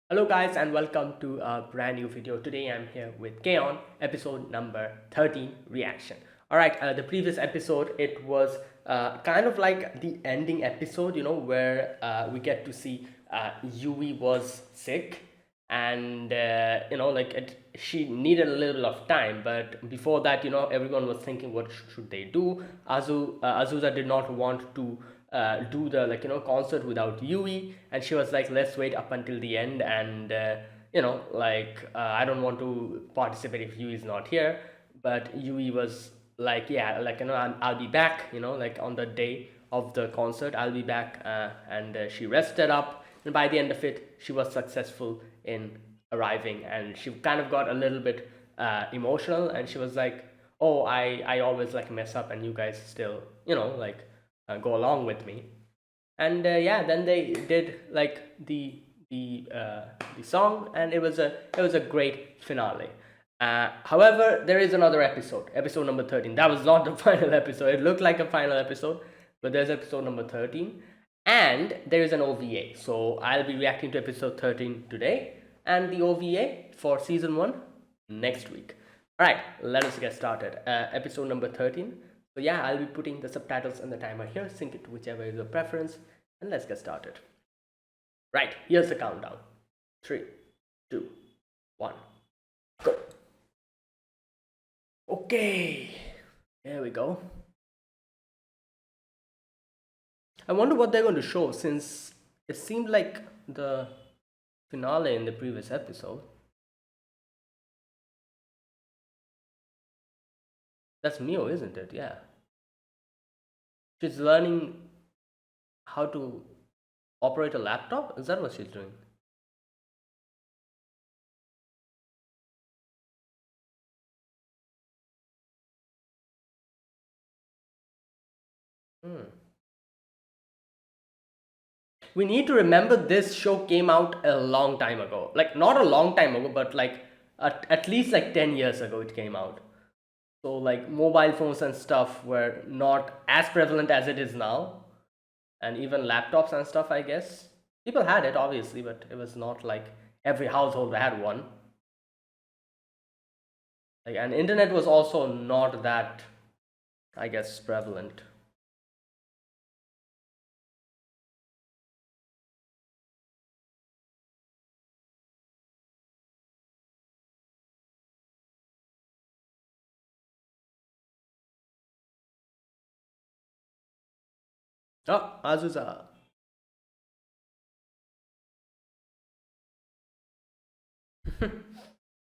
Hello guys and welcome to a brand new video. Today I'm here with Kaon, episode number 13 reaction. Alright, the previous episode it was kind of like the ending episode, where we get to see Yui was sick and she needed a little of time, but before that, everyone was thinking what should they do. Azusa did not want to do the concert without Yui, and she was like, let's wait up until the end, and I don't want to participate if Yui is not here. But Yui was like, yeah, I'll be back, like on the day of the concert I'll be back, and she rested up, and by the end of it she was successful in arriving, and she kind of got a little bit emotional, and she was like, oh, I always like mess up and you guys still go along with me. And yeah, then they did like the song, and it was a great finale. However, there is another episode number 13. That was not the final episode. It looked like a final episode, but there's episode number 13, and there is an OVA. So I'll be reacting to episode 13 today, and the OVA for season 1 next week. All right, let us get started. Episode number 13. So yeah, I'll be putting the subtitles and the timer here. Sync it to whichever is your preference, and let's get started. Right, here's the countdown. 3, 2, 1, go. Okay, here we go. I wonder what they're going to show, since it seemed like the finale in the previous episode. That's Mio, isn't it? Yeah. She's learning how to operate a laptop? Is that what she's doing? Hmm. We need to remember this show came out a long time ago. Like, not a long time ago, but like at least like 10 years ago it came out. So, like, mobile phones and stuff were not as prevalent as it is now. And even laptops and stuff, I guess. People had it, obviously, but it was not like every household had one. Like, and internet was also not that, I guess, prevalent. Oh, Azusa.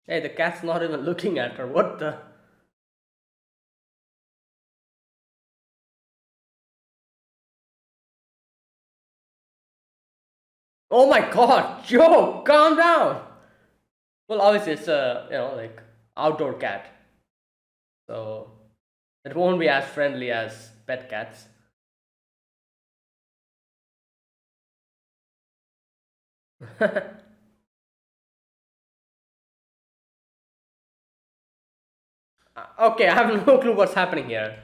Hey, the cat's not even looking at her. What the? Oh my god, Joe, calm down. Well, obviously it's a like outdoor cat, so it won't be as friendly as pet cats. Okay, I have no clue what's happening here.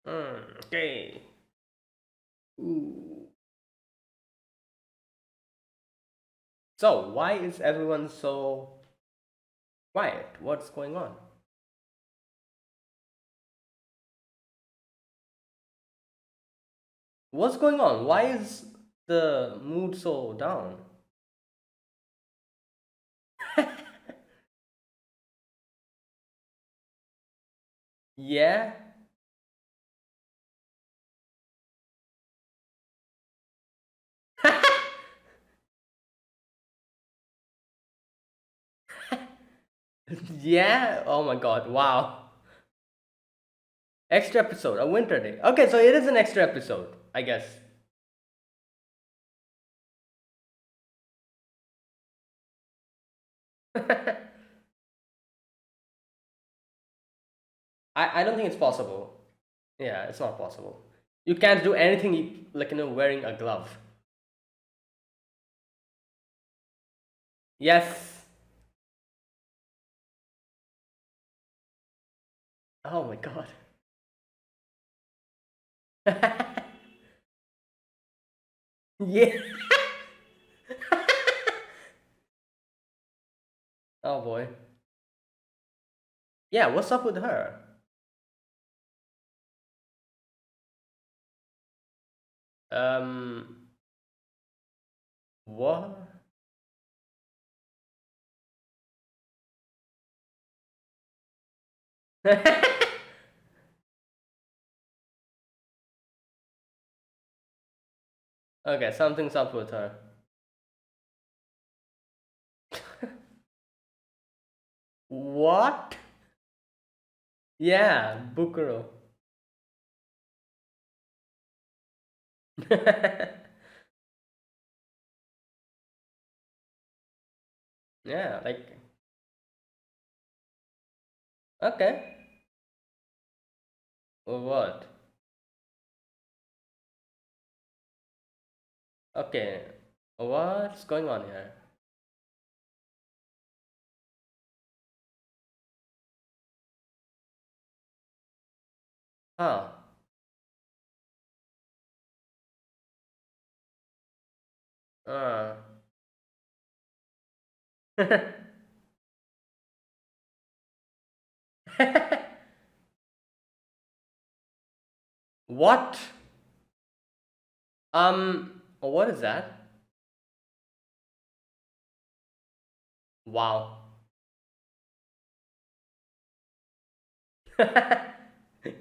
Okay. Ooh. So, why is everyone so quiet? What's going on? What's going on? Why is the mood so down? Yeah? Yeah? Oh my god, wow. Extra episode, a winter day. Okay, so it is an extra episode, I guess. I don't think it's possible. Yeah, it's not possible. You can't do anything like, wearing a glove. Yes. Oh my god. Yeah. Oh boy. Yeah, what's up with her? Um, what? Okay, something's up with her. What? Yeah, Bukuro. Yeah, like, okay. Well, what? Okay. What's going on here? Huh. Uh. What? What is that? Wow.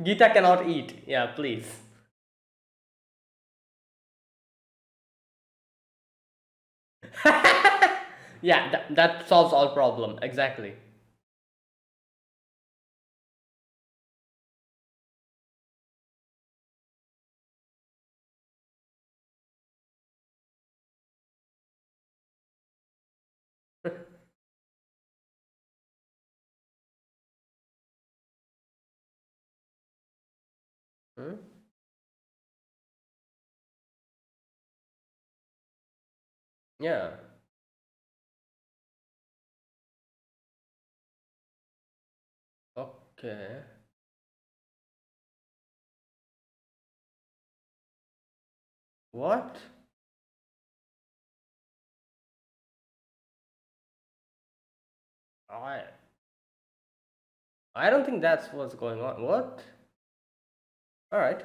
Gita cannot eat. Yeah, please. Yeah, that solves all problem. Exactly. Hmm? Yeah. Okay. What? I I don't think that's what's going on. What? All right.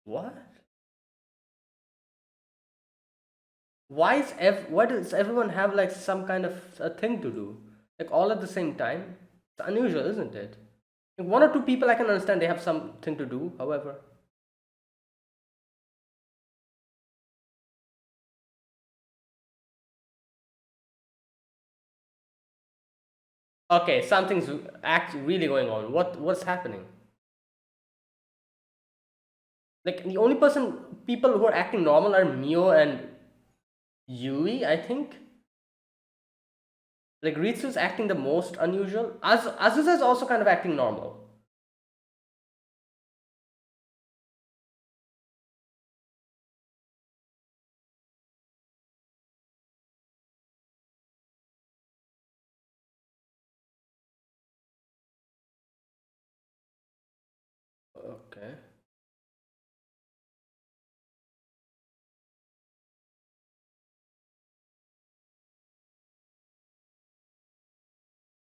What? Why does everyone have like some kind of a thing to do? Like all at the same time? It's unusual, isn't it? Like one or two people I can understand they have something to do, however. Okay, something's act really going on. What's happening? Like the only people who are acting normal are Mio and Yui, I think. Like Ritsu's acting the most unusual. Azusa is also kind of acting normal.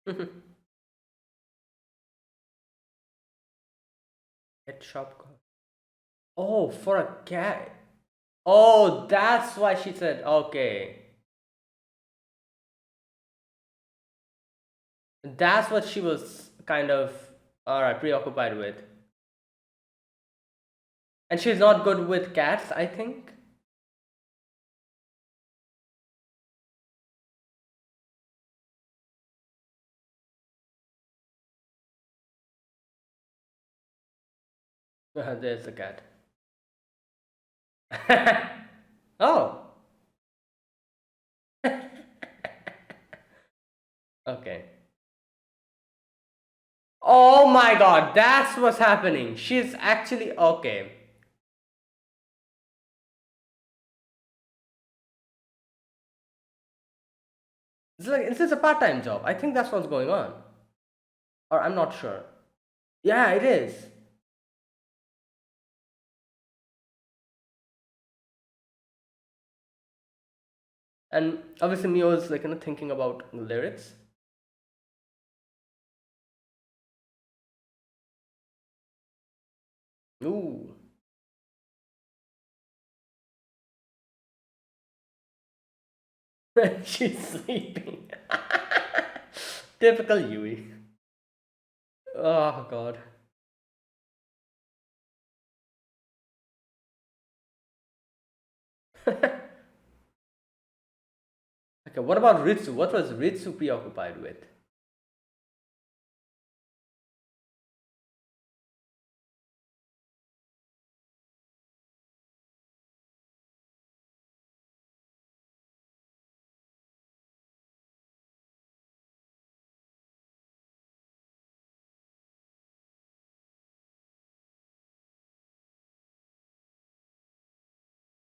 Pet shop. Oh, for a cat. Oh, that's why she said, okay. That's what she was kind of, alright, preoccupied with. And she's not good with cats, I think. There's the cat. Oh, okay. Oh my god, that's what's happening. She's actually okay. It's like this is a part-time job. I think that's what's going on. Or I'm not sure. Yeah, it is. And obviously Mio is like thinking about lyrics. Ooh. She's sleeping. Typical Yui. Oh god. Okay, what about Ritsu? What was Ritsu preoccupied with?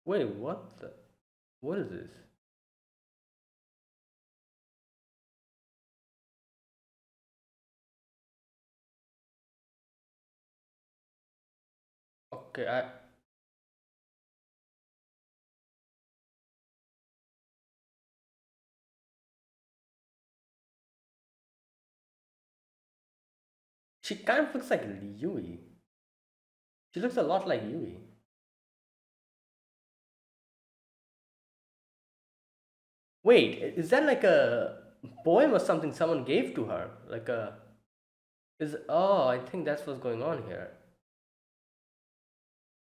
Wait, what the? What is this? Okay, she kind of looks like Yui. She looks a lot like Yui. Wait, is that like a poem or something someone gave to her? Like a is oh, I think that's what's going on here.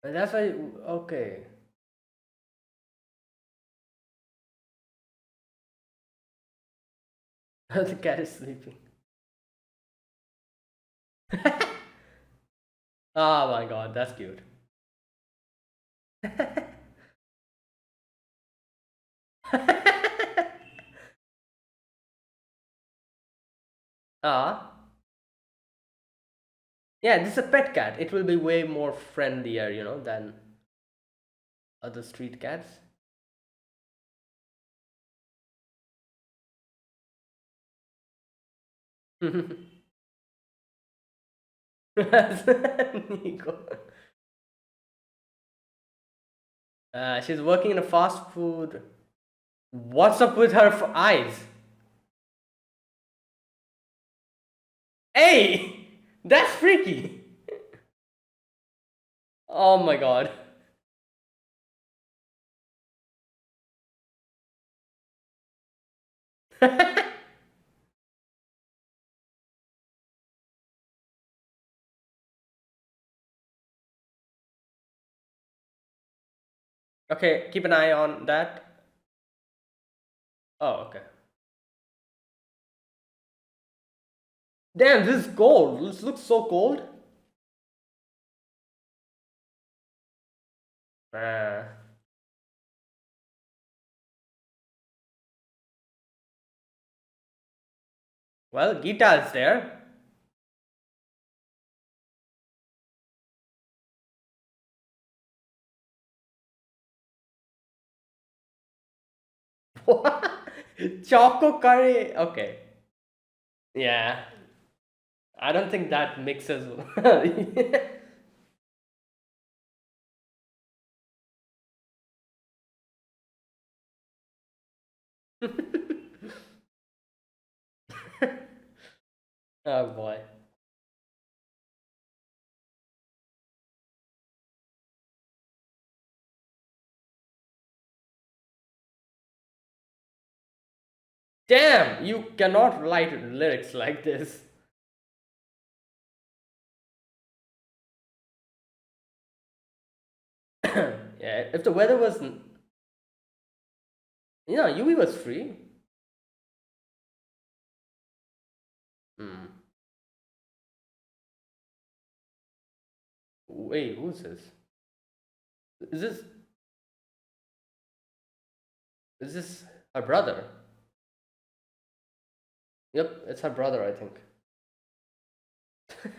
And that's why okay. The cat is sleeping. Oh my god, that's cute. Ah, yeah, this is a pet cat. It will be way more friendlier, than other street cats. Nico. She's working in a fast food. What's up with her eyes? Hey, that's freaky. Oh my god. Okay, keep an eye on that. Oh, okay. Damn, this is cold. This looks so cold. Uh, well, Gita is there. What? Choco curry. Okay. Yeah. I don't think that mixes. Oh boy. Damn, you cannot write lyrics like this. Yeah, if the weather was, UV was free. Hmm. Wait, who's this? Is this is this her brother? Yep, it's her brother, I think. It's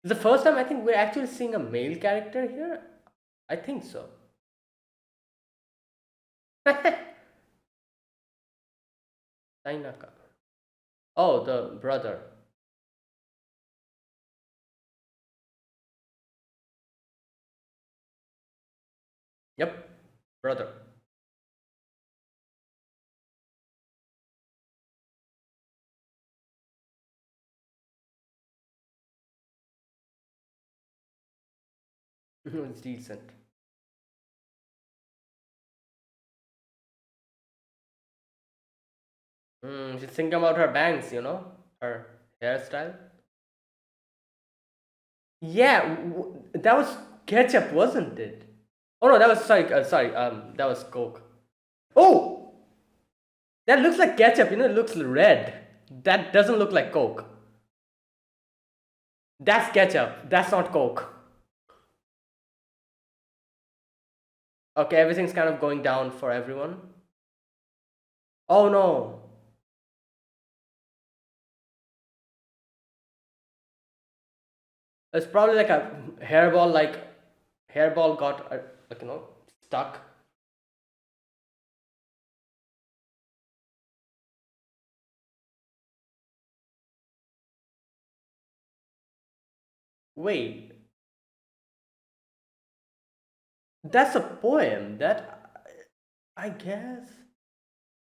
the first time I think we're actually seeing a male character here. I think so. Tainaka. Oh, the brother. Yep, brother. It's decent. She's thinking about her bangs, her hairstyle. Yeah, that was ketchup, wasn't it? Oh no, that was sorry. That was Coke. Oh, that looks like ketchup. It looks red. That doesn't look like Coke. That's ketchup. That's not Coke. Okay, everything's kind of going down for everyone. Oh no. It's probably like a hairball, hairball got stuck. Wait, that's a poem. That I guess.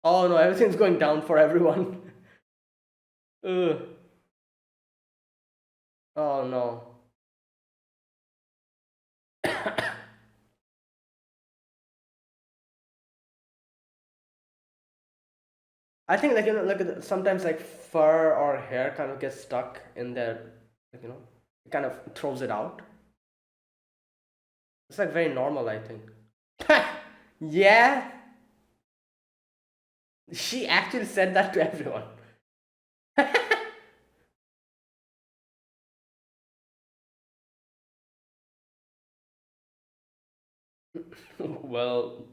Oh no, everything's going down for everyone. Ugh. Oh no. I think like sometimes like fur or hair kind of gets stuck in there, it kind of throws it out. It's like very normal, I think. Yeah, she actually said that to everyone. Well,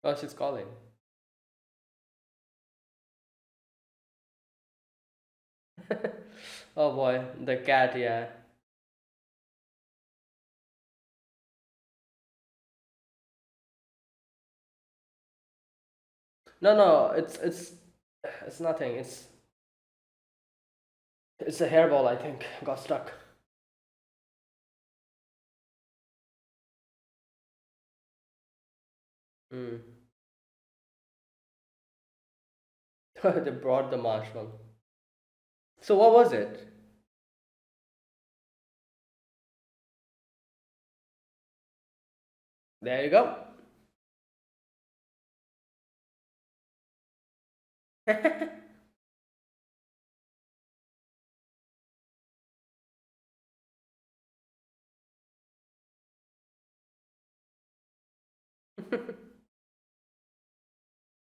oh, she's calling. Oh boy, the cat, yeah. No, no, it's nothing. It's a hairball, I think. Got stuck. Mm. They brought the marshmallow. So what was it? There you go.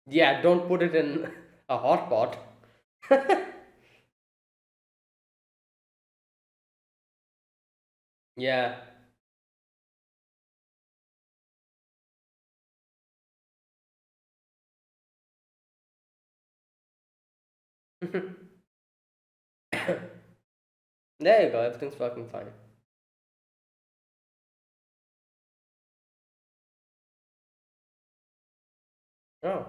Yeah, don't put it in a hot pot. Yeah. There you go. Everything's working fine. Oh.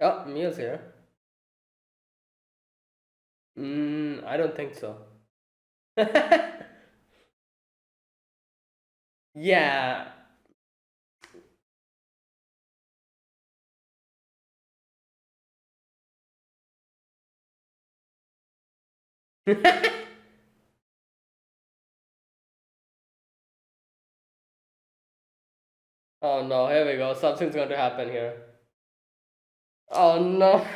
Oh, Mia's here. I don't think so. Yeah. Oh no, here we go. Something's going to happen here. Oh no.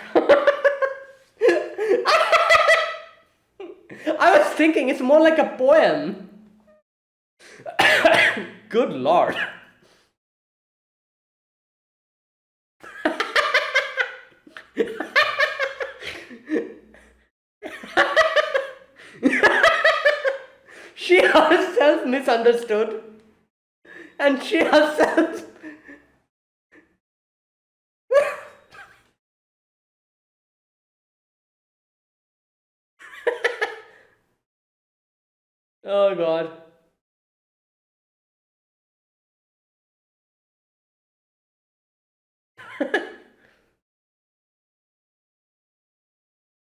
I was thinking it's more like a poem. Good lord. She herself misunderstood. And she herself. Oh god.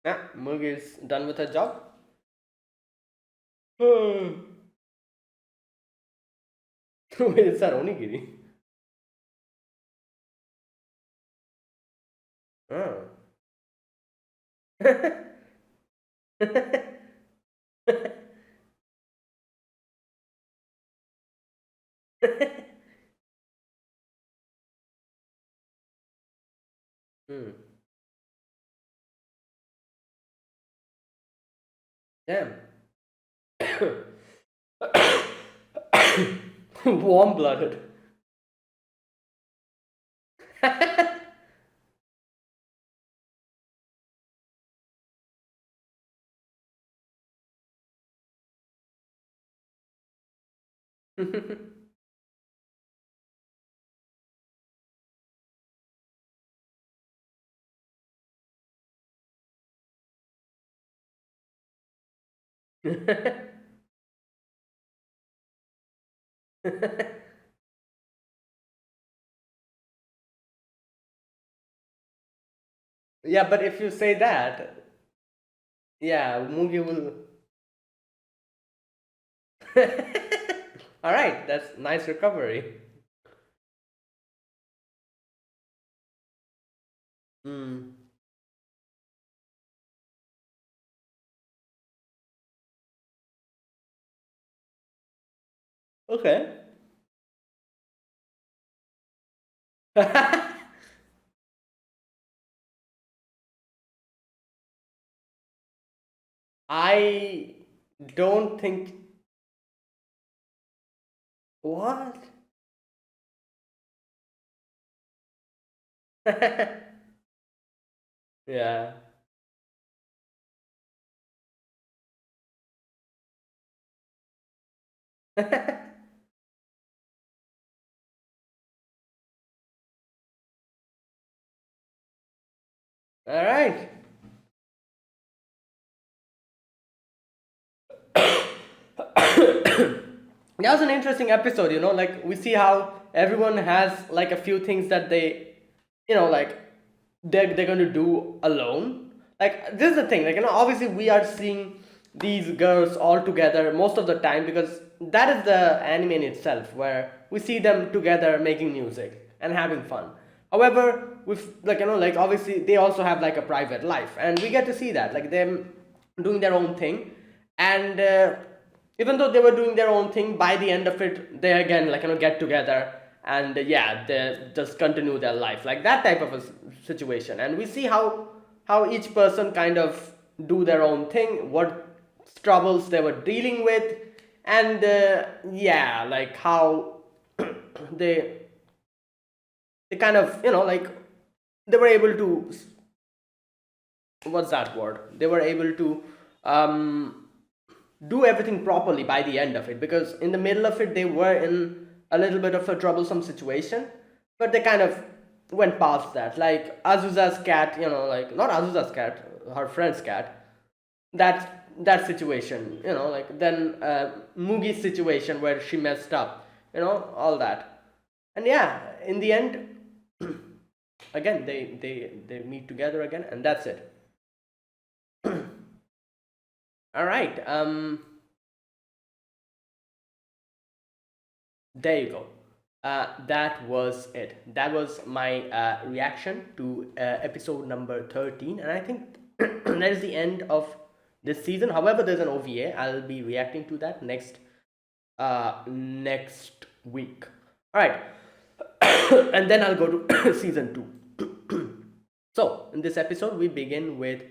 Yeah, Mugi is done with her job. Wait, it's our onigiri. Oh. Hmm. Damn. Warm blooded. Yeah, but if you say that, yeah, Mugi will. All right, that's nice recovery. Hmm. Okay. I don't think. What? Yeah. All right. That was an interesting episode, like we see how everyone has like a few things that they, like they're going to do alone. Like this is the thing, like obviously we are seeing these girls all together most of the time because that is the anime in itself where we see them together making music and having fun. However, with like like obviously they also have like a private life and we get to see that like them doing their own thing. And even though they were doing their own thing, by the end of it they again like get together and yeah, they just continue their life like that type of a situation. And we see how each person kind of do their own thing, what troubles they were dealing with. And yeah, like how they they kind of like they were able to, what's that word, they were able to um do everything properly by the end of it, because in the middle of it they were in a little bit of a troublesome situation, but they kind of went past that. Like Azusa's cat, like not Azusa's cat, her friend's cat, that situation, like then Mugi's situation where she messed up, all that. And yeah, in the end, again they meet together again, and that's it. All right. There you go. That was it. That was my reaction to episode number 13. And I think that is the end of this season. However, there's an OVA. I'll be reacting to that next week. All right. And then I'll go to season 2. So, in this episode, we begin with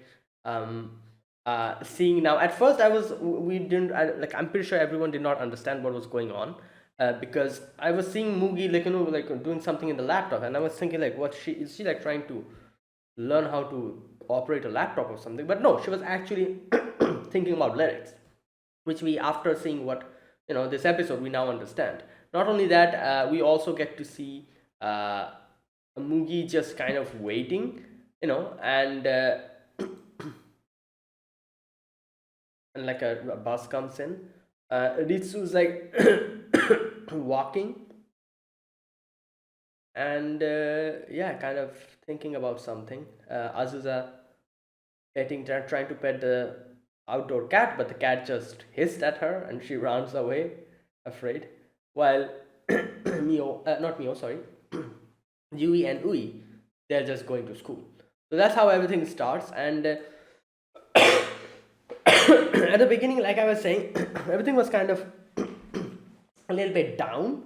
seeing now. At first, we didn't, like, I'm pretty sure everyone did not understand what was going on. Because I was seeing Mugi, like, like doing something in the laptop, and I was thinking, like, what is she like trying to learn how to operate a laptop or something? But no, she was actually thinking about lyrics, which we, after seeing what, this episode, we now understand. Not only that, we also get to see Mugi just kind of waiting, and and like a bus comes in. Ritsu's like walking, and yeah, kind of thinking about something. Azusa trying to pet the outdoor cat, but the cat just hissed at her and she runs away, afraid. While not Mio, sorry, Yui and Ui, they're just going to school. So that's how everything starts. And at the beginning, like I was saying, everything was kind of a little bit down,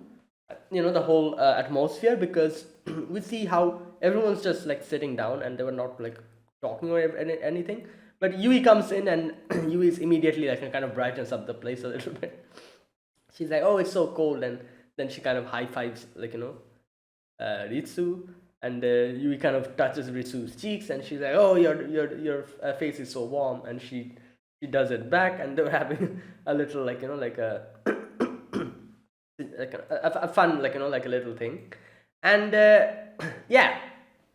the whole atmosphere, because we see how everyone's just like sitting down and they were not like talking or anything. But Yui comes in, and Yui is immediately like kind of brightens up the place a little bit. She's like, "Oh, it's so cold," and then she kind of high fives, like, Ritsu, and Yui kind of touches Ritsu's cheeks, and she's like, "Oh, your face is so warm," and she does it back, and they're having a little, like, like a like a fun, like, like a little thing. And yeah,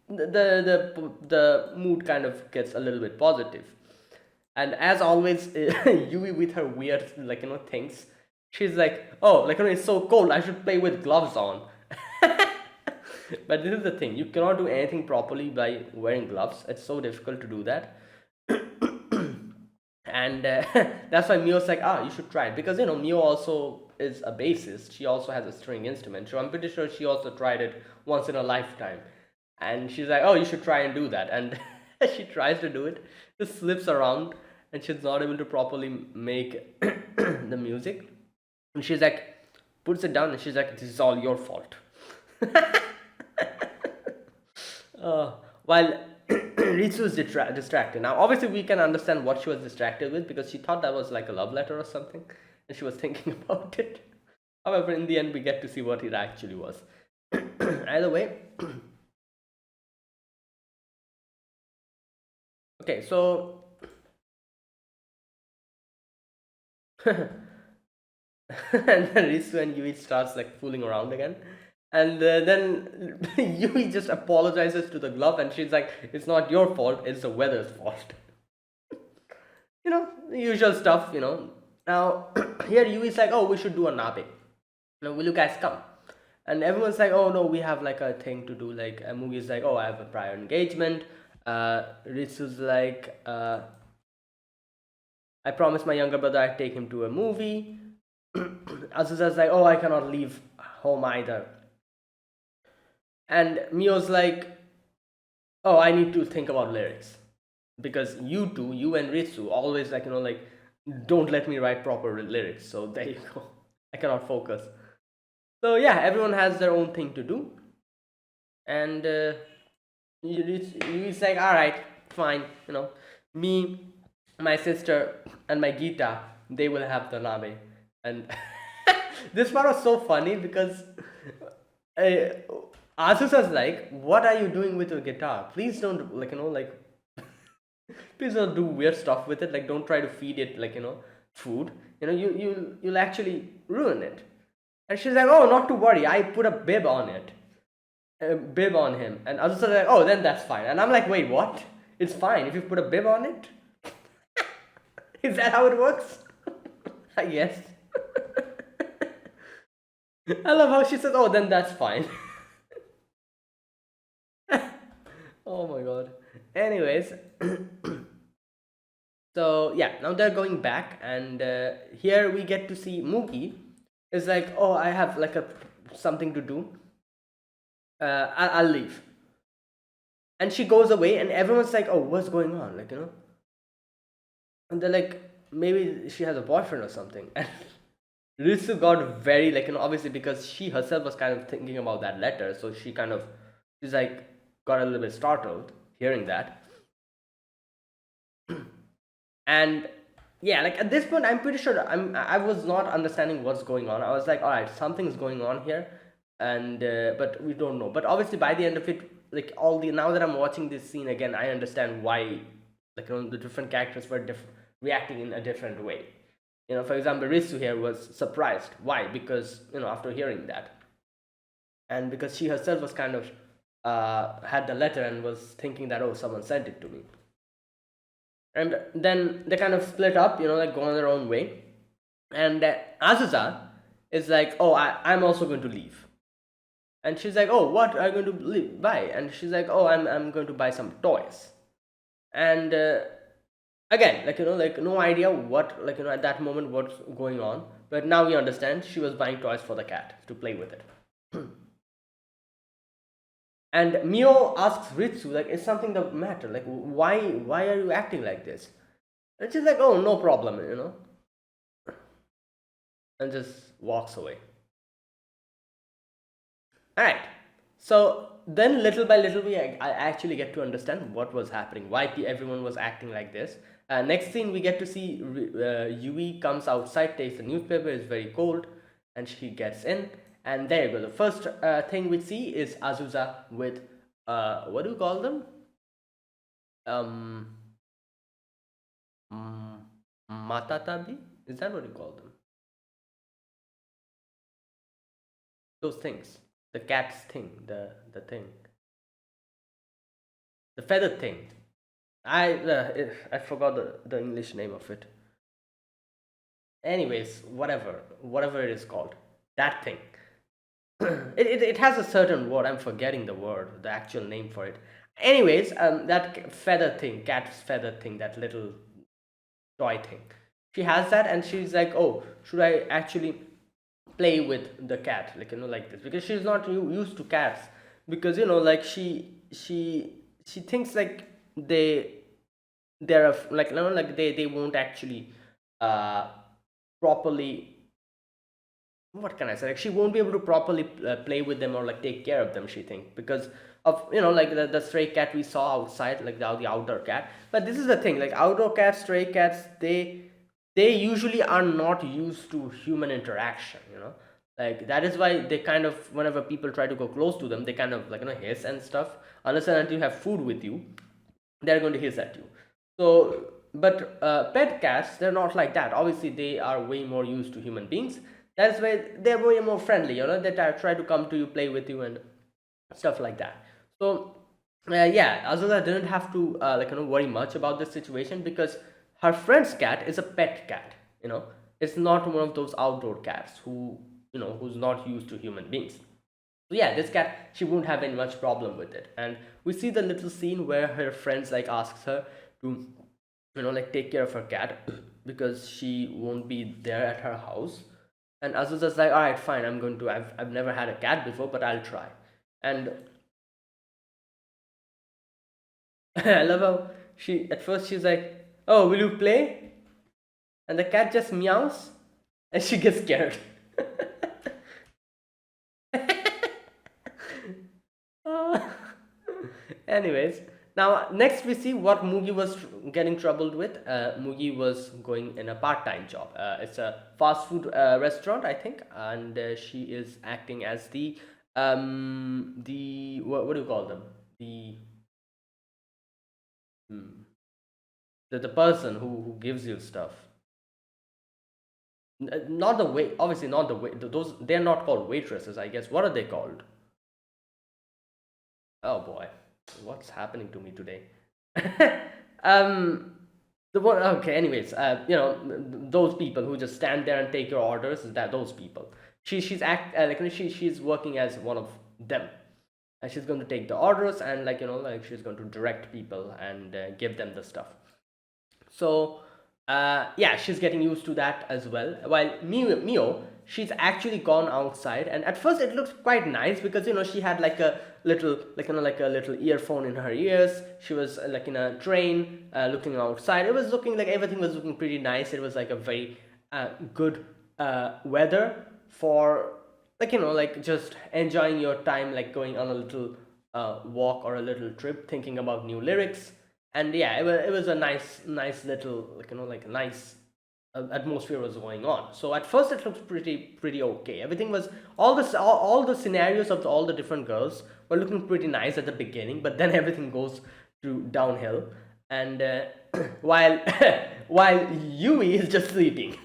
the mood kind of gets a little bit positive. And as always, Yui with her weird, like, things, she's like, "Oh, like, it's so cold, I should play with gloves on." But this is the thing, you cannot do anything properly by wearing gloves. It's so difficult to do that. And that's why Mio's like, you should try it, because Mio also is a bassist. She also has a string instrument, so I'm pretty sure she also tried it once in a lifetime. And she's like, "Oh, you should try and do that." And she tries to do it, just slips around, and she's not able to properly make the music. And she's like, puts it down, and she's like, "This is all your fault." While Ritsu is distracted. Now, obviously, we can understand what she was distracted with, because she thought that was like a love letter or something, and she was thinking about it. However, in the end, we get to see what it actually was. Either way. Okay, so and then Ritsu and Yui starts like fooling around again. And then Yui just apologizes to the glove, and she's like, "It's not your fault, it's the weather's fault." The usual stuff, Now, here Yui's like, "Oh, we should do a nabe. Will you guys come?" And everyone's like, "Oh, no, we have like a thing to do." Like, a movie's like, "Oh, I have a prior engagement." Ritsu's like, "I promised my younger brother I'd take him to a movie." Azusa's like, "Oh, I cannot leave home either." And Mio's like, "Oh, I need to think about lyrics, because you and Ritsu always, like, like, don't let me write proper lyrics. So there you go. I cannot focus." So yeah, everyone has their own thing to do. And it's like, "All right, fine. Me, my sister, and my Gita, they will have the nabe." And this part was so funny, because Asusa's like, "What are you doing with your guitar? Please don't, like, like, please don't do weird stuff with it. Like, don't try to feed it, like, food. You'll actually ruin it." And she's like, "Oh, not to worry. I put a bib on it, a bib on him." And Asusa's like, "Oh, then that's fine." And I'm like, "Wait, what? It's fine if you put a bib on it?" Is that how it works? I guess. I love how she says, "Oh, then that's fine." Oh my god. Anyways, so yeah, now they're going back, and here we get to see Mugi, is like, oh, I have like a something to do. I'll leave. And she goes away, and everyone's like, oh, what's going on? Like, and they're like, maybe she has a boyfriend or something. And Ritsu got very, like, obviously because she herself was kind of thinking about that letter, so she's like, got a little bit startled hearing that. And yeah, like at this point, I'm pretty sure I was not understanding what's going on. I was like, all right, something's going on here, and but we don't know. But obviously, by the end of it, like all the now that I'm watching this scene again, I understand why, like, the different characters were reacting in a different way. For example, Ritsu here was surprised. Why? Because after hearing that, and because she herself was kind of had the letter and was thinking that, oh, someone sent it to me. And then they kind of split up, like go on their own way. And Azusa is like, oh, I'm also going to leave. And she's like, oh, what are you going to buy? And she's like, oh, I'm going to buy some toys. And again, like no idea what, at that moment what's going on. But now we understand she was buying toys for the cat to play with it. And Mio asks Ritsu, like, is something the matter? Like, why are you acting like this? And she's like, oh, no problem, and just walks away. All right. So then, little by little, I actually get to understand what was happening, why everyone was acting like this. Next scene, we get to see Yui comes outside, takes the newspaper, it's very cold, and she gets in. And there you go. The first thing we see is Azusa with, what do you call them? Um, Matatabi? Is that what you call them? Those things. The cat's thing, the thing. The feathered thing. I forgot the English name of it. Anyways, whatever it is called, that thing. It has a certain word. I'm forgetting the word, the actual name for it. Anyways, that feather thing, cat's feather thing, that little toy thing. She has that, and she's like, oh, should I actually play with the cat, like this, because she's not used to cats, because like she thinks like they're like like they won't actually uh properly, what can I say, like she won't be able to properly play with them or like take care of them, she thinks, because of like the stray cat we saw outside, like the outdoor cat. But this is the thing, like outdoor cats, stray cats, they usually are not used to human interaction, like that is why they kind of, whenever people try to go close to them, they kind of like hiss and stuff, unless and until you have food with you, they're going to hiss at you. So but pet cats, they're not like that. Obviously they are way more used to human beings. That's why they're way more friendly, they try to come to you, play with you, and stuff like that. So yeah, Azula didn't have to worry much about this situation, because her friend's cat is a pet cat. It's not one of those outdoor cats who's not used to human beings. So yeah, this cat, she won't have any much problem with it. And we see the little scene where her friends like asks her to like take care of her cat because she won't be there at her house. And Azusa's like, all right, fine, I'm going to. I've never had a cat before, but I'll try. And I love how she at first she's like, oh, will you play? And the cat just meows, and she gets scared. Uh, anyways, now next we see what Mugi was getting troubled with. Mugi was going in a part-time job. It's a fast food restaurant, I think, and she is acting as the what do you call them? Hmm, the person who gives you stuff. Not the wait, obviously not the wait. Those, they're not called waitresses, I guess. What are they called? Oh boy, what's happening to me today? um, the one. Okay, anyways, those people who just stand there and take your orders, is that those people? She's she's working as one of them, and she's going to take the orders, and like she's going to direct people and give them the stuff. So yeah, she's getting used to that as well. While Mio, she's actually gone outside, and at first it looks quite nice because she had like a little, like a little earphone in her ears. She was like in a train, looking outside. It was looking like everything was looking pretty nice. It was like a very good weather for, like just enjoying your time, like going on a little walk or a little trip, thinking about new lyrics. And yeah, it was a nice little, like a nice atmosphere was going on. So at first it looked pretty okay. Everything was, all the scenarios of all the different girls were looking pretty nice at the beginning, but then everything goes to downhill. And while while Yui is just sleeping,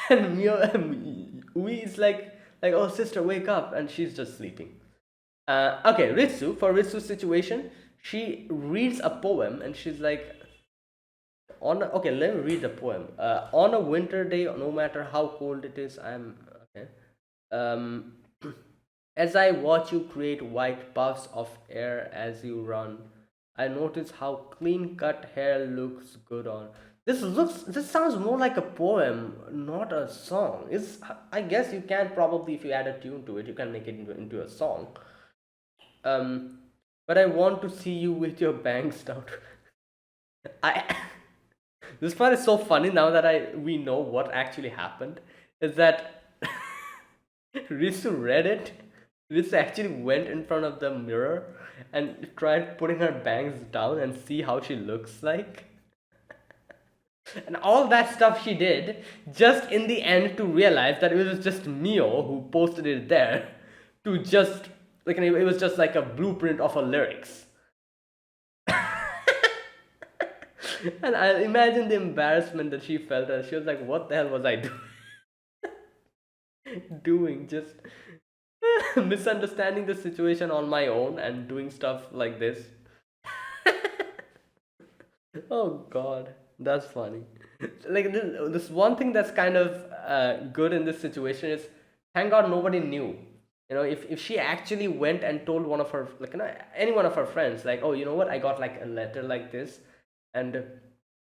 and Yui is like, oh sister, wake up, and she's just sleeping. Okay, Ritsu, for Ritsu's situation, she reads a poem and she's like, okay, let me read the poem. On a winter day, no matter how cold it is, I'm okay. Um, as I watch you create white puffs of air as you run, I notice how clean cut hair looks good on. This sounds more like a poem, not a song. I guess you can probably, if you add a tune to it, you can make it into a song. Um, but I want to see you with your bangs down. I This part is so funny now that I we know what actually happened. Is that Risu read it. Risu actually went in front of the mirror and tried putting her bangs down and see how she looks like. And all that stuff she did, just in the end to realize that it was just Mio who posted it there to just, like, it was just like a blueprint of her lyrics. And I imagine the embarrassment that she felt, and she was like, what the hell was I doing? Just misunderstanding the situation on my own and doing stuff like this. Oh god, that's funny. Like this one thing that's kind of good in this situation is, thank god nobody knew. If she actually went and told one of her, like, any one of her friends, like, oh, you know what, I got like a letter like this, and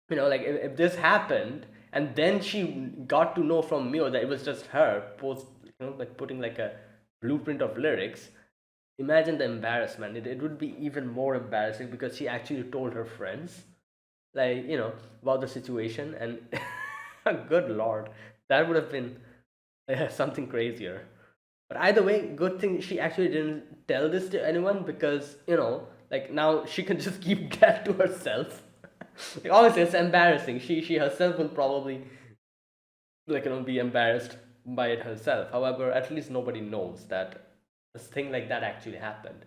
like, if this happened, and then she got to know from Mio that it was just her post, like putting like a blueprint of lyrics. Imagine the embarrassment. It would be even more embarrassing because she actually told her friends, like, about the situation. And good lord, that would have been something crazier. But either way, good thing she actually didn't tell this to anyone, because like, now she can just keep that to herself. Like, obviously it's embarrassing. She herself will probably, like, be embarrassed by it herself. However, at least nobody knows that this thing like that actually happened.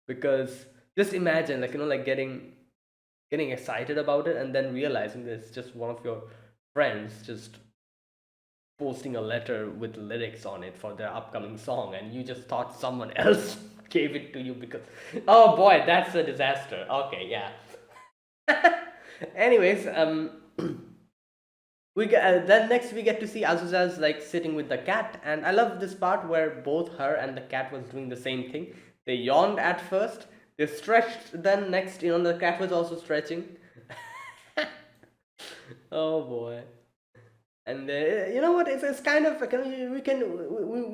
Because just imagine, like, like getting excited about it and then realizing that it's just one of your friends just posting a letter with lyrics on it for their upcoming song, and you just thought someone else gave it to you. Because, oh boy, that's a disaster. Okay, yeah. Anyways, we get then next we get to see Azusa's like sitting with the cat, and I love this part where both her and the cat was doing the same thing. They yawned at first, they stretched, then next, the cat was also stretching. Oh boy. And you know what, it's kind of like, we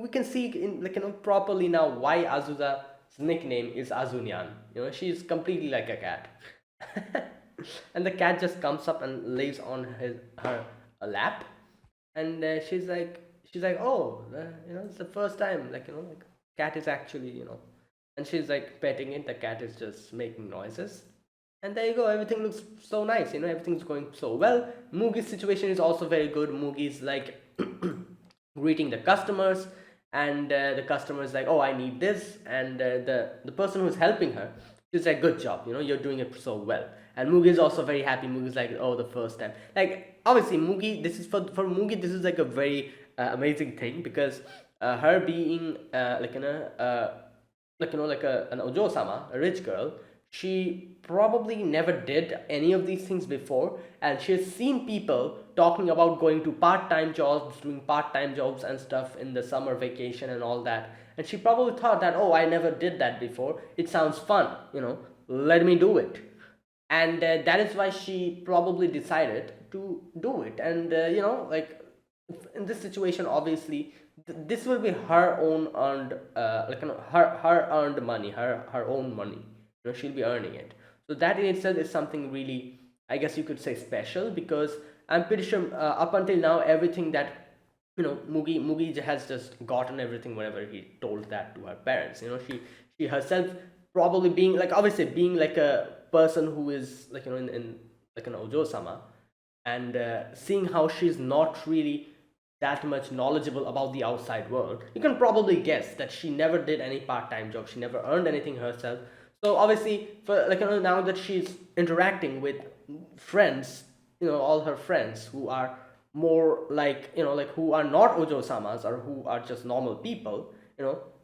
can see in, like, properly now why Azusa's nickname is Azunyan. She's completely like a cat. And the cat just comes up and lays on her lap, and she's like, oh, it's the first time, like, like, cat is actually, and she's like petting it. The cat is just making noises, and there you go. Everything looks so nice. Everything's going so well. Mugi's situation is also very good. Mugi's like greeting the customers, and the customer is like, oh, I need this, and the person who's helping her, she's like, good job, you're doing it so well. And Mugi is also very happy. Mugi is like, oh, the first time. Like, obviously, Mugi, this is for Mugi, this is like a very amazing thing, because her being like an Ojo-sama, a rich girl, she probably never did any of these things before, and she has seen people talking about going to part-time jobs, doing part-time jobs and stuff in the summer vacation and all that. And she probably thought that, oh, I never did that before. It sounds fun, let me do it. and that is why she probably decided to do it. And like in this situation, obviously this will be her own earned her earned money, her own money. She'll be earning it. So that in itself is something really, I guess you could say, special, because I'm pretty sure up until now everything that Mugi has just gotten everything whenever he told that to her parents. She herself probably being like, obviously being like a person who is like in like an Ojo-sama, and seeing how she's not really that much knowledgeable about the outside world, you can probably guess that she never did any part-time job. She never earned anything herself. So obviously, for like now that she's interacting with friends, all her friends who are more like like who are not Ojo Samas, or who are just normal people,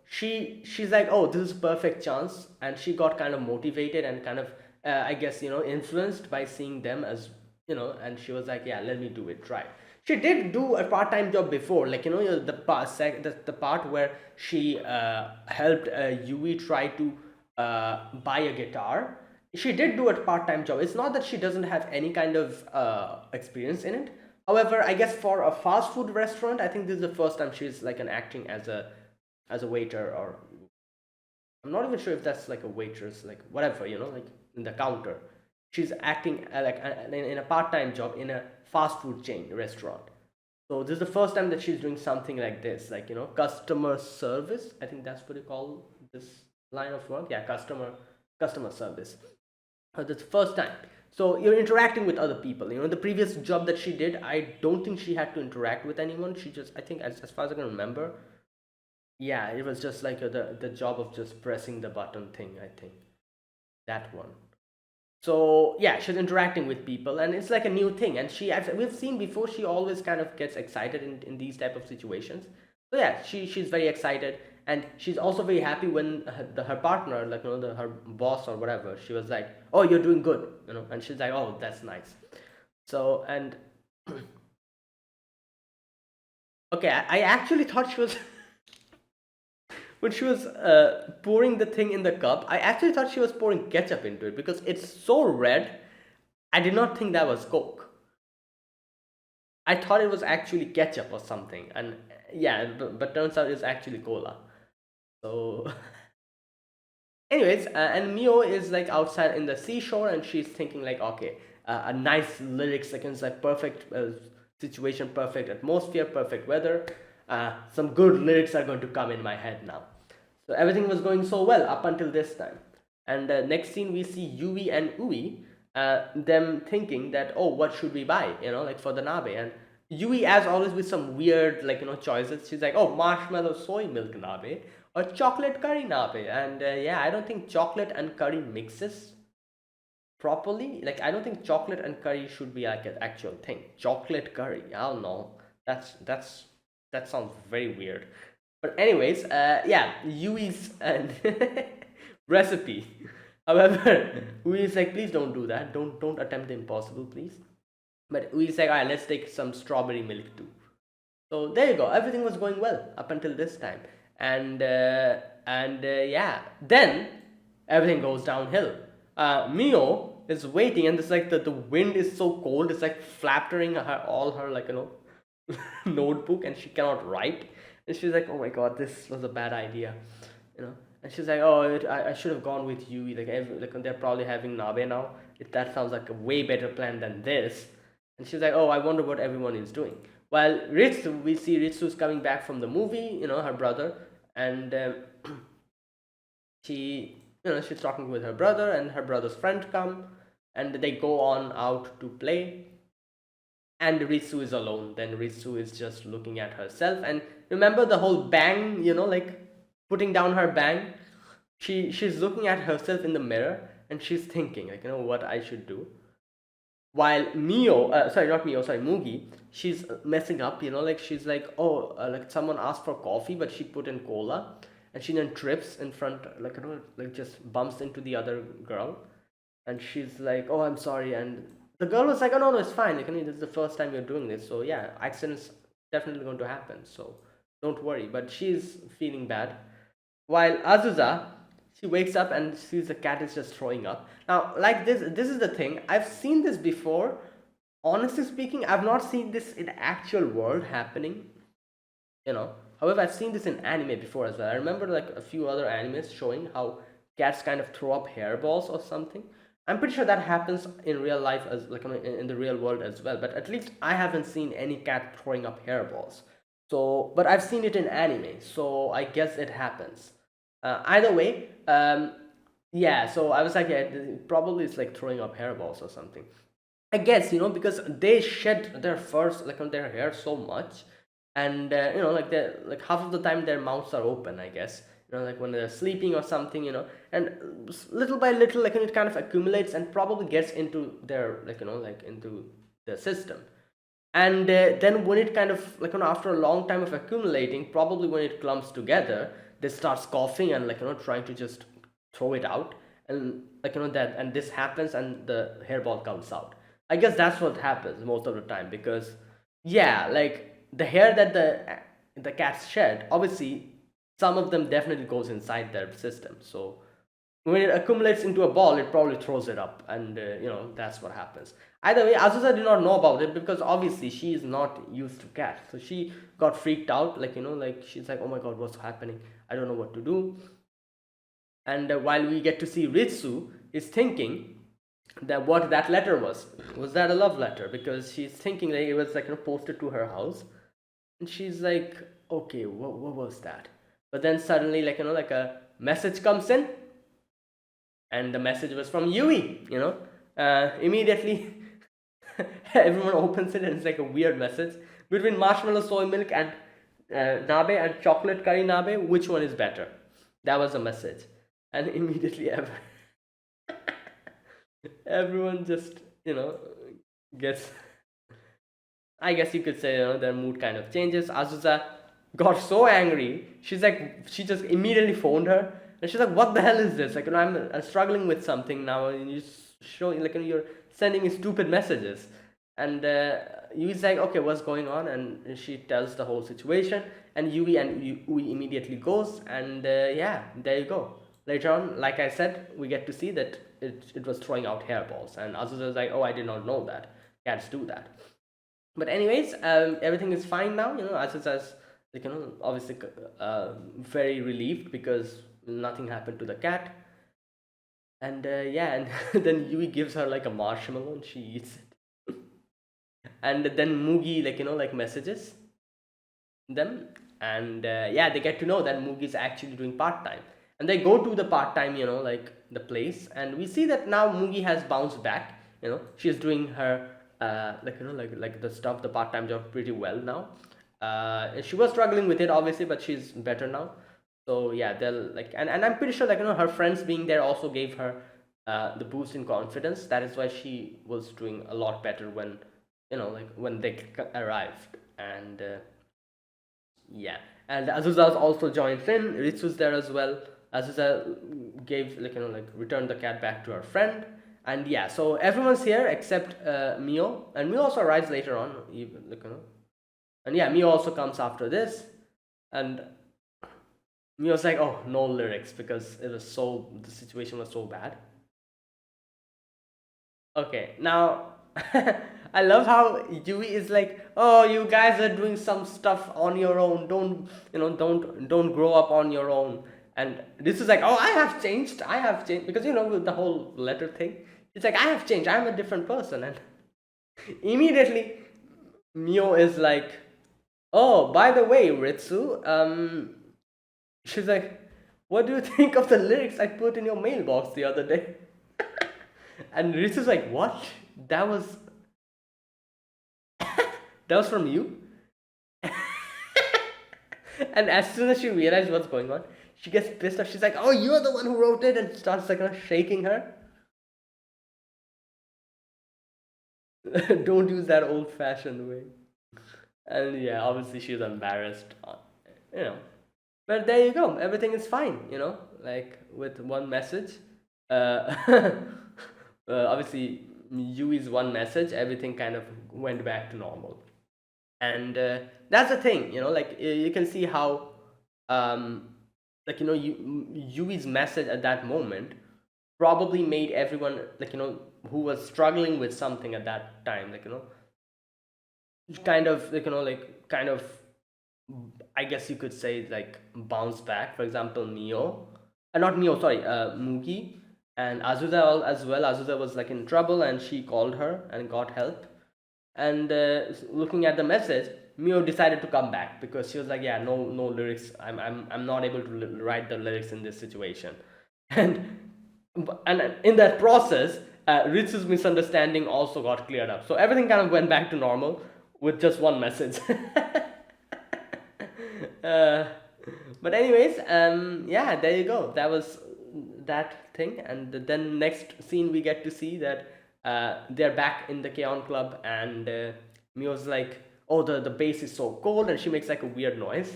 she's like, oh, this is a perfect chance, and she got kind of motivated and kind of I guess influenced by seeing them as and she was like, yeah, let me do it, try. She did do a part-time job before, like the part where she helped Yui try to buy a guitar. She did do a part-time job. It's not that she doesn't have any kind of experience in it. However, I guess for a fast food restaurant, I think this is the first time she's like an acting as a waiter, or I'm not even sure if that's like a waitress, like whatever, like in the counter. She's acting in a part-time job in a fast food chain restaurant. So this is the first time that she's doing something like this, like customer service. I think that's what you call this line of work. Yeah, customer service. That's the first time. So you're interacting with other people. The previous job that she did, I don't think she had to interact with anyone. She just, I think, as far as I can remember, yeah, it was just like the job of just pressing the button thing. I think that one. So yeah, she's interacting with people, and it's like a new thing. And she, as we've seen before, she always kind of gets excited in these type of situations. So yeah, she's very excited, and she's also very happy when her partner, like her boss or whatever, she was like, oh, you're doing good, and she's like, oh, that's nice. So, and okay, I actually thought she was when she was pouring the thing in the cup, I actually thought she was pouring ketchup into it because it's so red. I did not think that was Coke. I thought it was actually ketchup or something, and yeah, but turns out it's actually cola. So, anyways, and Mio is like outside in the seashore, and she's thinking like, okay, a nice lyrics, like it's like perfect situation, perfect atmosphere, perfect weather. Some good lyrics are going to come in my head now. So everything was going so well up until this time. And next scene we see Yui and Ui, them thinking that, oh, what should we buy? Like for the nabe. And Yui, as always, with some weird choices. She's like, oh, marshmallow soy milk nabe or chocolate curry nabe. And yeah, I don't think chocolate and curry mixes properly. Like I don't think chocolate and curry should be like an actual thing. Chocolate curry, I don't know. That sounds very weird. But anyways, yeah, Yui's and recipe. However, Ui is like, please don't do that. Don't attempt the impossible, please. But Ui is like, alright, let's take some strawberry milk too. So there you go. Everything was going well up until this time, and yeah, then everything goes downhill. Mio is waiting, and it's like the wind is so cold. It's like flattering all her notebook, and she cannot write. And she's like, oh my god, this was a bad idea, And she's like, oh, I should have gone with Yui. Like they're probably having nabe now. That sounds like a way better plan than this. And she's like, oh, I wonder what everyone is doing. While Ritsu, we see Ritsu's coming back from the movie, her brother, and she, she's talking with her brother, and her brother's friend come, and they go on out to play, and Ritsu is alone. Then Ritsu is just looking at herself, and remember the whole bang, like putting down her bang. She's looking at herself in the mirror, and she's thinking like, what I should do. While Mio, sorry, not Mio, sorry, Mugi, she's messing up, like she's like, oh, like someone asked for coffee, but she put in cola, and she then trips in front, like, like just bumps into the other girl, and she's like, oh, I'm sorry, and the girl was like, oh, no, no, it's fine, like, this is the first time you're doing this, so yeah, accidents definitely going to happen, so don't worry, but she's feeling bad. While Azusa, she wakes up and sees the cat is just throwing up. Now, like this is the thing. I've seen this before. Honestly speaking, I've not seen this in actual world happening. You know. However, I've seen this in anime before as well. I remember like a few other animes showing how cats kind of throw up hairballs or something. I'm pretty sure that happens in real life as like in the real world as well. But at least I haven't seen any cat throwing up hairballs. So, but I've seen it in anime, so I guess it happens. Either way, yeah. So I was like, yeah, probably it's like throwing up hairballs or something. I guess because they shed their furs like on their hair so much, and like they like half of the time their mouths are open. I guess like when they're sleeping or something. And little by little, like it kind of accumulates and probably gets into their like into the system. And then when it kind of like after a long time of accumulating, probably when it clumps together, they start coughing and like trying to just throw it out. And like that, and this happens and the hairball comes out. I guess that's what happens most of the time, because yeah, like the hair that the cats shed, obviously some of them definitely goes inside their system. So when it accumulates into a ball, it probably throws it up, and that's what happens. Either way, Azusa did not know about it because obviously she is not used to cats, so she got freaked out. Like like she's like, "Oh my God, what's happening? I don't know what to do." And while we get to see Ritsu is thinking that what that letter was that a love letter, because she's thinking that it was like posted to her house, and she's like, "Okay, what was that?" But then suddenly, like like a message comes in, and the message was from Yui. Immediately everyone opens it, and it's like a weird message between marshmallow soy milk and nabe and chocolate curry nabe. Which one is better? That was a message, and immediately everyone just gets. I guess you could say their mood kind of changes. Azusa got so angry. She just immediately phoned her, and she's like, "What the hell is this? Like, I'm struggling with something now, and you show like you're sending me stupid messages." And Yui's like, "Okay, what's going on?" And she tells the whole situation, and Yui immediately goes, and yeah, there you go. Later on, like I said, we get to see that it was throwing out hairballs, and Azusa is like, "Oh, I did not know that. Cats do that." But anyways, everything is fine now. Azusa's like obviously very relieved because nothing happened to the cat. And yeah, and then Yui gives her like a marshmallow and she eats it. And then Mugi like messages them, and yeah, they get to know that Mugi is actually doing part time, and they go to the part time like the place, and we see that now Mugi has bounced back. She's doing her like like the stuff, the part time job pretty well now. She was struggling with it obviously, but she's better now. So yeah, they'll like, and I'm pretty sure like her friends being there also gave her the boost in confidence. That is why she was doing a lot better when like when they arrived. And yeah, and Azusa also joins in. Ritsu's there as well. Azusa gave like like returned the cat back to her friend, and yeah, so everyone's here except Mio, and Mio also arrives later on, even like and yeah, Mio also comes after this, and Mio's like, oh, no lyrics because the situation was so bad. Okay, now I love how Yui is like, "Oh, you guys are doing some stuff on your own. Don't grow up on your own." And this is like, "Oh, I have changed. I have changed," because with the whole letter thing. It's like, "I have changed. I'm a different person." And immediately Mio is like, "Oh, by the way, Ritsu, she's like, what do you think of the lyrics I put in your mailbox the other day?" And Ritsu's like, "What? That was that was from you?" And as soon as she realizes what's going on, she gets pissed off. She's like, "Oh, you're the one who wrote it," and starts like shaking her. Don't use that old-fashioned way. And yeah, obviously she's embarrassed. You know, but there you go. Everything is fine. Like with one message. Obviously, Yui's one message, everything kind of went back to normal. And that's the thing. Like you can see how um like Yui's message at that moment probably made everyone, who was struggling with something at that time, kind of, kind of, I guess you could say, like, bounce back. For example, Mio, not Mio, sorry, Mugi and Azusa as well. Azusa was like in trouble, and she called her and got help. And looking at the message, Mio decided to come back because she was like, yeah, no lyrics. I'm not able to write the lyrics in this situation. and and in that process, Ritsu's misunderstanding also got cleared up. So everything kind of went back to normal with just one message. uh, but anyways, yeah, there you go. That was that thing. And then next scene, we get to see that they're back in the K-On! Club, and Mio's like, oh, the bass is so cold, and she makes like a weird noise.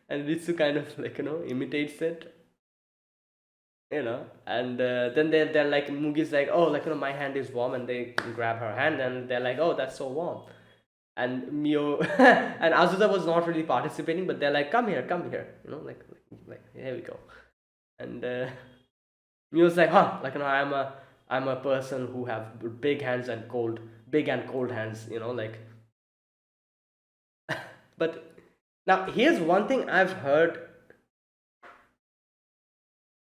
And Ritsu kind of, imitates it, and then they're like, Mugi's like, oh, my hand is warm, and they grab her hand, and they're like, oh, that's so warm. And Mio and Azusa was not really participating, but they're like, come here, like here we go. And Mio's like, huh, I'm a person who have big hands and big and cold hands, like. But now here's one thing I've heard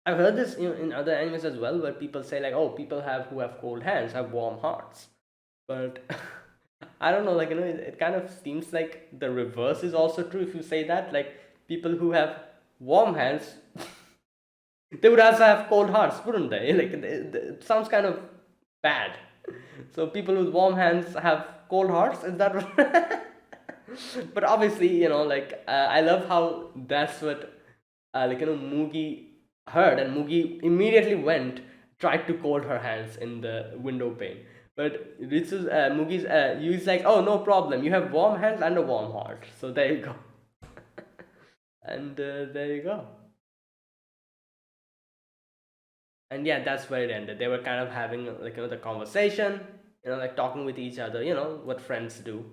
this in other animes as well, where people say like, oh, people who have cold hands have warm hearts, but I don't know, it kind of seems like the reverse is also true. If you say that, like, people who have warm hands, they would also have cold hearts, wouldn't they? Like, it sounds kind of bad. So people with warm hands have cold hearts. Is that what? But obviously, I love how that's what Mugi heard, and Mugi immediately tried to cold her hands in the window pane. But Ritsu's Mugi's Yui's like, oh, no problem. You have warm hands and a warm heart. So there you go. And there you go. And yeah, that's where it ended. They were kind of having, the conversation, like talking with each other, what friends do.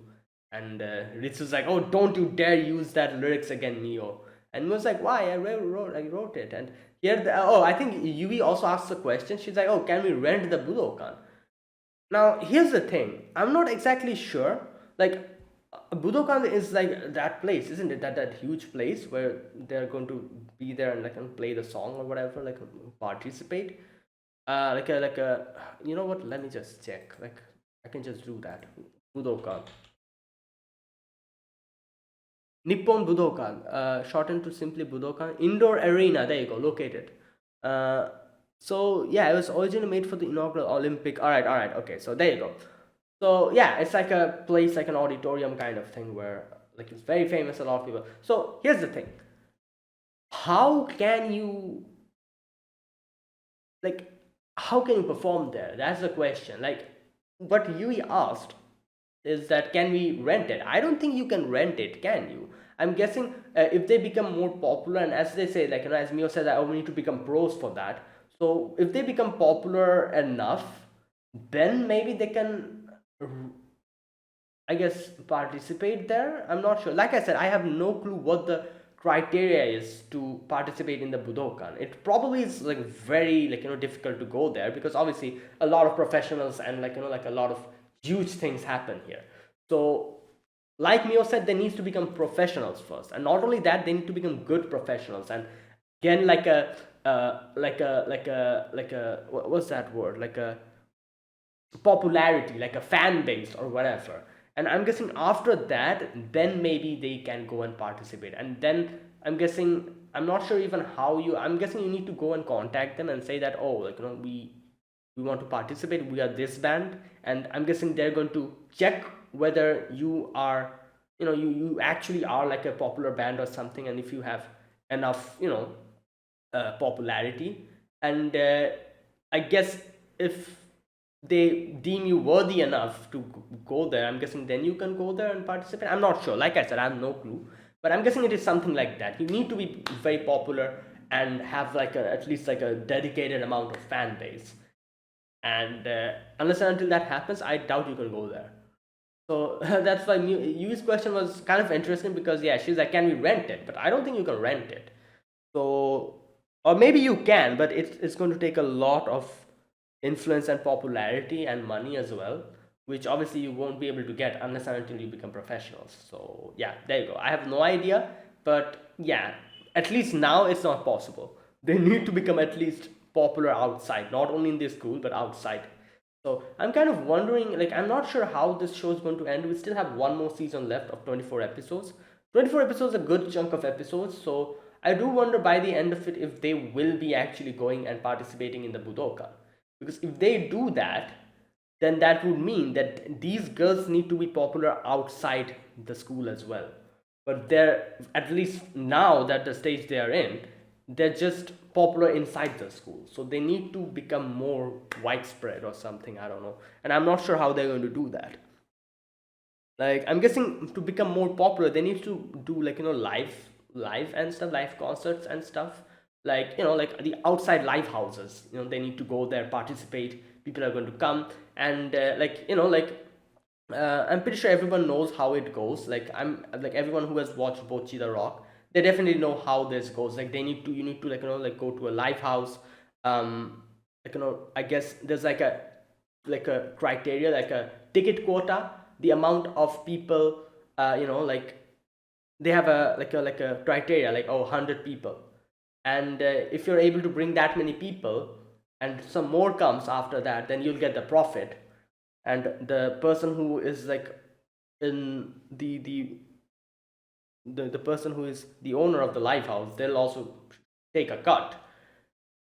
And Ritsu's like, oh, don't you dare use that lyrics again, Mio. And Mio's like, why? I wrote it. And here, I think Yui also asked a question. She's like, oh, can we rent the Budokan? Now, here's the thing. I'm not exactly sure. Like, Budokan is like that place, isn't it? That huge place where they're going to be there and play the song or whatever, participate. You know what? Let me just check. Like, I can just do that. Budokan. Nippon Budokan, shortened to simply Budokan, indoor arena. There you go, located. Uh, so yeah, it was originally made for the inaugural Olympic. All right, okay. So there you go. So yeah, it's like a place, like an auditorium kind of thing, where it's very famous. A lot of people. So here's the thing: how can you like how can you perform there? That's the question. Like, what Yui asked is that, can we rent it? I don't think you can rent it, can you? I'm guessing if they become more popular, and as they say, as Mio said, we need to become pros for that. So if they become popular enough, then maybe they can, I guess, participate there. I'm not sure. Like I said, I have no clue what the criteria is to participate in the Budokan. It probably is like very difficult to go there, because obviously a lot of professionals and a lot of huge things happen here. So like Mio said, they need to become professionals first, and not only that, they need to become good professionals. And again, what's that word, like a popularity, like a fan base or whatever. And I'm guessing after that, then maybe they can go and participate. And then I'm guessing, I'm not sure even how I'm guessing you need to go and contact them and say that, oh, we want to participate, we are this band. And I'm guessing they're going to check whether you are, you actually are like a popular band or something, and if you have enough popularity. And I guess if they deem you worthy enough to go there, I'm guessing then you can go there and participate. I'm not sure, like I said, I have no clue, but I'm guessing it is something like that. You need to be very popular and have at least like a dedicated amount of fan base. And unless and until that happens, I doubt you can go there. So that's why Yui's question was kind of interesting, because yeah, she's like, can we rent it? But I don't think you can rent it. So, or maybe you can, but it's going to take a lot of influence and popularity and money as well, which obviously you won't be able to get unless and until you become professionals. So yeah, there you go. I have no idea, but yeah, at least now it's not possible. They need to become at least popular outside, not only in their school but outside. So I'm kind of wondering, like, I'm not sure how this show is going to end. We still have one more season left of 24 episodes. 24 episodes, a good chunk of episodes. So I do wonder by the end of it if they will be actually going and participating in the Budokan. Because if they do that, then that would mean that these girls need to be popular outside the school as well. But they're, at least now that the stage they are in, they're just popular inside the school. So they need to become more widespread or something, I don't know. And I'm not sure how they're going to do that. Like, I'm guessing to become more popular they need to do, like, live and stuff, live concerts and stuff, like, like the outside live houses. They need to go there, participate, people are going to come. And like, I'm pretty sure everyone knows how it goes. Like, I'm like, everyone who has watched Bochi the Rock, they definitely know how this goes. Like, you need to, like, like, go to a live house. Like, I guess there's like a criteria, like a ticket quota, the amount of people, like, they have a criteria, like, oh, 100 people. And if you're able to bring that many people and some more comes after that, then you'll get the profit. And the person who is, like, in the person who is the owner of the live house, they'll also take a cut.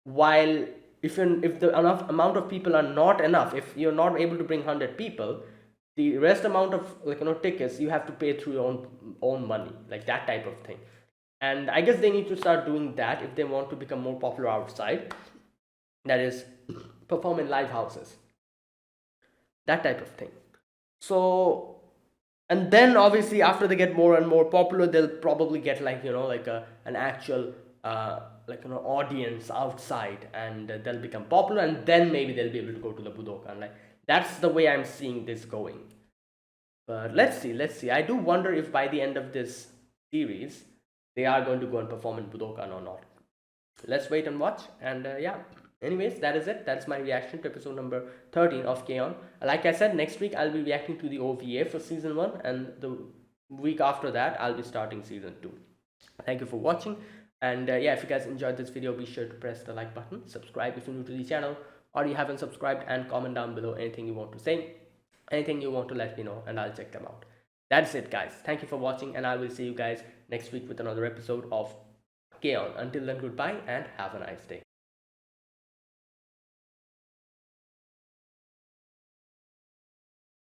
While if the enough amount of people are not enough, if you're not able to bring 100 people, the rest amount of, like, tickets you have to pay through your own money, like that type of thing. And I guess they need to start doing that if they want to become more popular outside, that is, perform in live houses, that type of thing. So, and then obviously after they get more and more popular, they'll probably get, like, like an actual like, audience outside, and they'll become popular, and then maybe they'll be able to go to the Budokan. Like, that's the way I'm seeing this going. But let's see. I do wonder if by the end of this series they are going to go and perform in Budokan or not. Let's wait and watch. And yeah, anyways, that is it. That's my reaction to episode number 13 of K-On! Like I said, next week I'll be reacting to the OVA for season 1, and the week after that I'll be starting season 2. Thank you for watching. And yeah, if you guys enjoyed this video, be sure to press the like button, subscribe if you're new to the channel, or you haven't subscribed, and comment down below anything you want to say, anything you want to let me know, and I'll check them out. That's it, guys. Thank you for watching, and I will see you guys next week with another episode of K-On! Until then, goodbye and have a nice day.